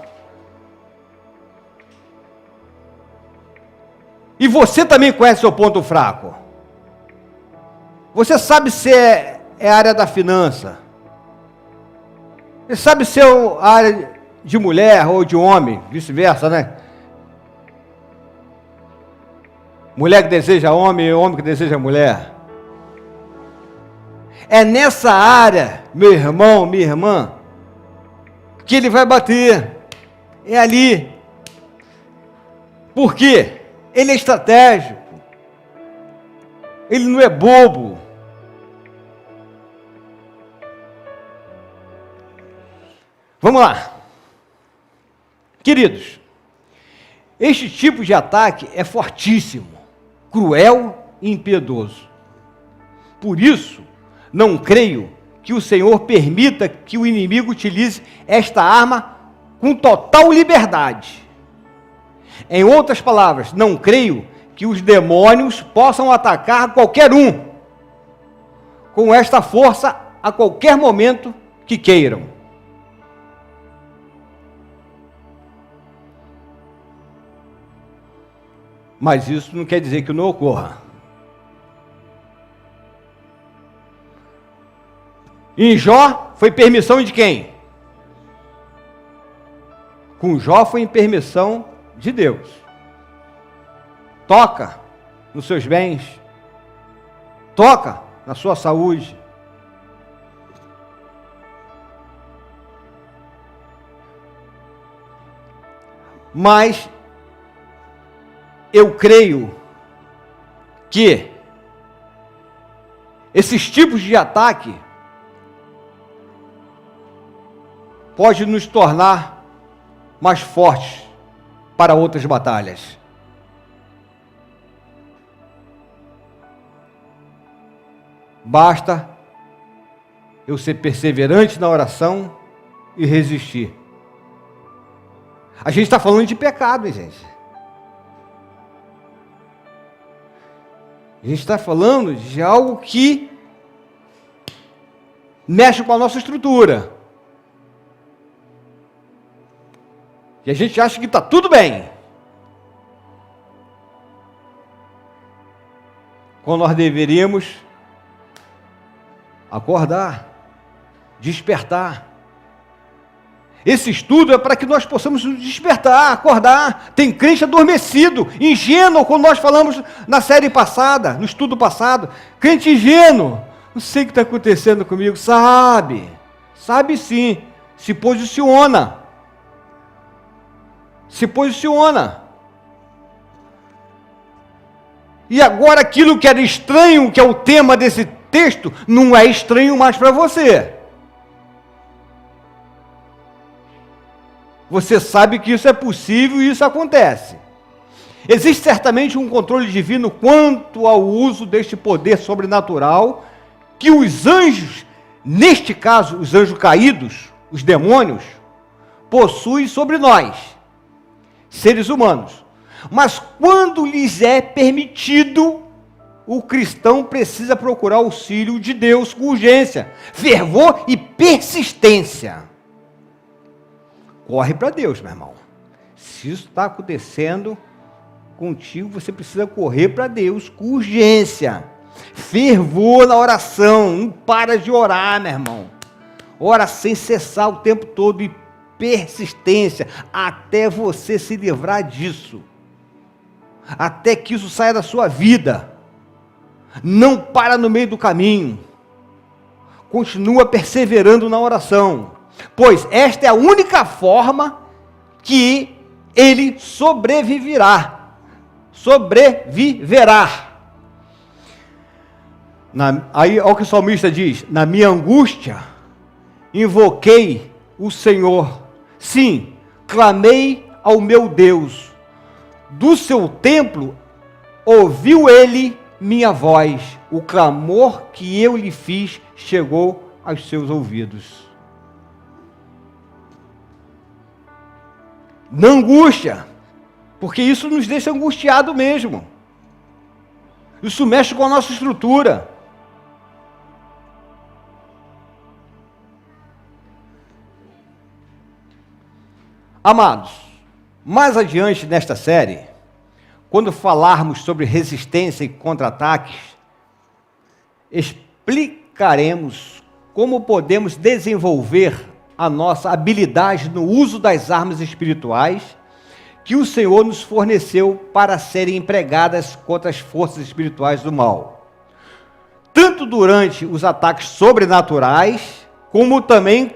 E você também conhece o seu ponto fraco. Você sabe se é a área da finança. Você sabe se é a área de mulher ou de homem, vice-versa, né? Mulher que deseja homem, homem que deseja mulher. É nessa área, meu irmão, minha irmã, que ele vai bater. É ali. Por quê? Ele é estratégico. Ele não é bobo. Vamos lá. Queridos, este tipo de ataque é fortíssimo, cruel e impiedoso. Por isso, não creio que o Senhor permita que o inimigo utilize esta arma com total liberdade. Em outras palavras, não creio que os demônios possam atacar qualquer um com esta força a qualquer momento que queiram. Mas isso não quer dizer que não ocorra. Em Jó, foi permissão de quem? Com Jó foi em permissão de Deus. Toca nos seus bens. Toca na sua saúde. Mas eu creio que esses tipos de ataque pode nos tornar mais fortes para outras batalhas. Basta eu ser perseverante na oração e resistir. A gente está falando de pecado, hein, gente? A gente está falando de algo que mexe com a nossa estrutura. E a gente acha que está tudo bem. Quando nós deveríamos acordar, despertar. Esse estudo é para que nós possamos nos despertar, acordar. Tem crente adormecido, ingênuo, como nós falamos na série passada, no estudo passado. Crente ingênuo. Não sei o que está acontecendo comigo. Sabe sim. Se posiciona. Se posiciona. E agora aquilo que era estranho, que é o tema desse texto, não é estranho mais para você. Você sabe que isso é possível e isso acontece. Existe certamente um controle divino quanto ao uso deste poder sobrenatural que os anjos, neste caso os anjos caídos, os demônios, possuem sobre nós, seres humanos. Mas quando lhes é permitido, o cristão precisa procurar auxílio de Deus com urgência, fervor e persistência. Corre para Deus, meu irmão. Se isso está acontecendo contigo, você precisa correr para Deus com urgência. Fervor na oração. Não para de orar, meu irmão. Ora sem cessar o tempo todo e persistência até você se livrar disso. Até que isso saia da sua vida. Não para no meio do caminho. Continua perseverando na oração. Pois esta é a única forma que ele sobreviverá. Aí, olha o que o salmista diz: na minha angústia, invoquei o Senhor. Sim, clamei ao meu Deus. Do seu templo ouviu ele minha voz, o clamor que eu lhe fiz chegou aos seus ouvidos. Não angústia, porque isso nos deixa angustiado mesmo. Isso mexe com a nossa estrutura. Amados, mais adiante nesta série, quando falarmos sobre resistência e contra-ataques, explicaremos como podemos desenvolver a nossa habilidade no uso das armas espirituais que o Senhor nos forneceu para serem empregadas contra as forças espirituais do mal. Tanto durante os ataques sobrenaturais, como também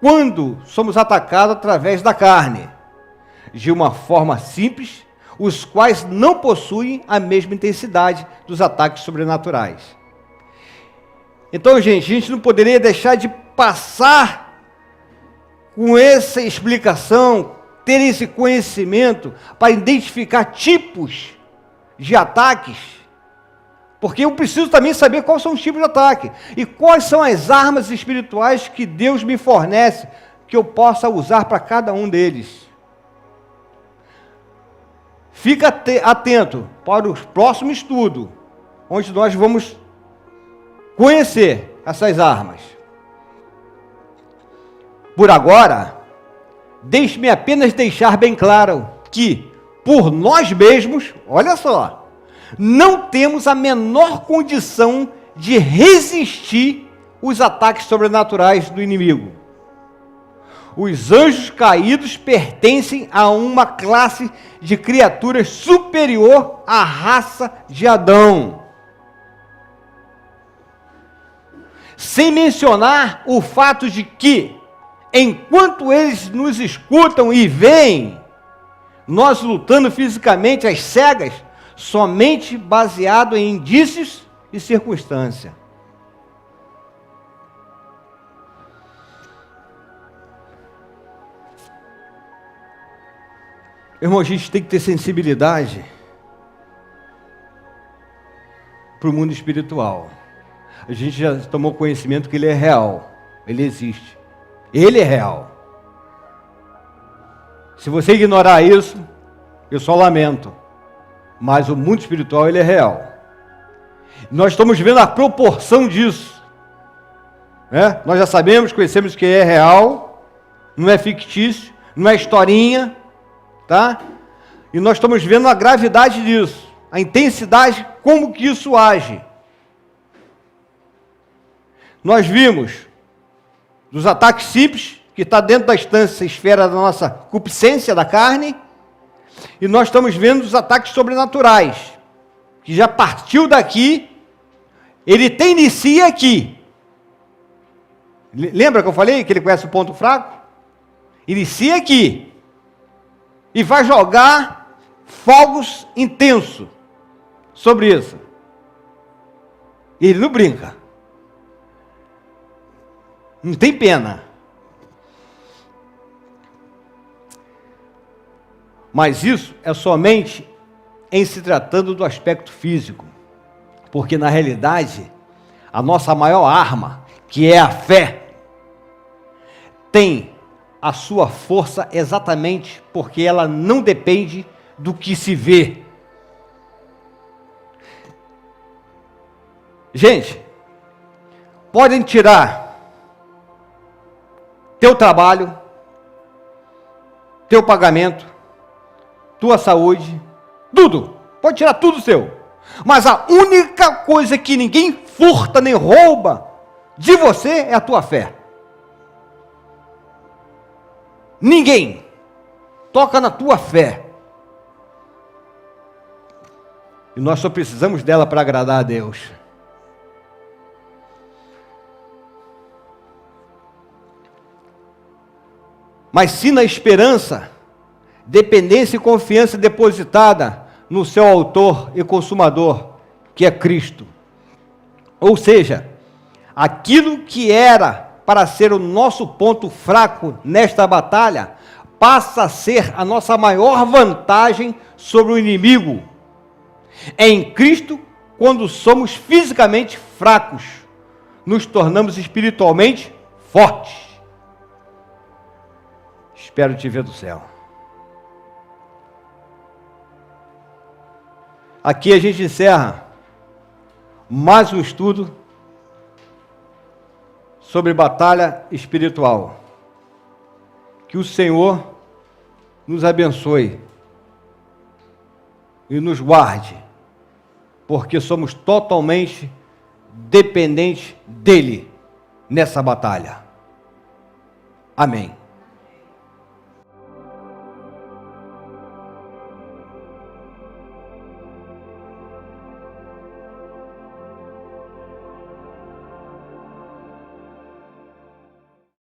quando somos atacados através da carne, de uma forma simples, os quais não possuem a mesma intensidade dos ataques sobrenaturais. Então, gente, a gente não poderia deixar de passar com essa explicação, ter esse conhecimento para identificar tipos de ataques, porque eu preciso também saber quais são os tipos de ataque e quais são as armas espirituais que Deus me fornece, que eu possa usar para cada um deles. Fica atento para o próximo estudo, onde nós vamos conhecer essas armas. Por agora, deixe-me apenas deixar bem claro que, por nós mesmos, olha só, não temos a menor condição de resistir os ataques sobrenaturais do inimigo. Os anjos caídos pertencem a uma classe de criaturas superior à raça de Adão. Sem mencionar o fato de que, enquanto eles nos escutam e veem, nós lutando fisicamente às cegas, somente baseado em indícios e circunstâncias. Irmão, a gente tem que ter sensibilidade para o mundo espiritual. A gente já tomou conhecimento que ele é real, ele existe, ele é real. Se você ignorar isso, eu só lamento, mas o mundo espiritual ele é real. Nós estamos vendo a proporção disso, né? Nós já sabemos, conhecemos que é real, não é fictício, não é historinha, tá? E nós estamos vendo a gravidade disso, a intensidade, como que isso age. Nós vimos dos ataques simples, que está dentro da instância, esfera da nossa concupiscência da carne, e nós estamos vendo os ataques sobrenaturais, que já partiu daqui, ele inicia aqui. Lembra que eu falei que ele conhece o ponto fraco? Inicia aqui. E vai jogar fogos intensos sobre isso. E ele não brinca. Não tem pena. Mas isso é somente em se tratando do aspecto físico. Porque na realidade, a nossa maior arma, que é a fé, tem a sua força exatamente porque ela não depende do que se vê. Gente, podem tirar teu trabalho, teu pagamento, tua saúde, tudo. Pode tirar tudo seu. Mas a única coisa que ninguém furta nem rouba de você é a tua fé. Ninguém toca na tua fé. E nós só precisamos dela para agradar a Deus. Mas se na esperança, dependência e confiança depositada no seu autor e consumador, que é Cristo. Ou seja, aquilo que era para ser o nosso ponto fraco nesta batalha, passa a ser a nossa maior vantagem sobre o inimigo. Em Cristo, quando somos fisicamente fracos, nos tornamos espiritualmente fortes. Espero te ver do céu. Aqui a gente encerra mais um estudo sobre batalha espiritual. Que o Senhor nos abençoe e nos guarde, porque somos totalmente dependentes dEle nessa batalha. Amém.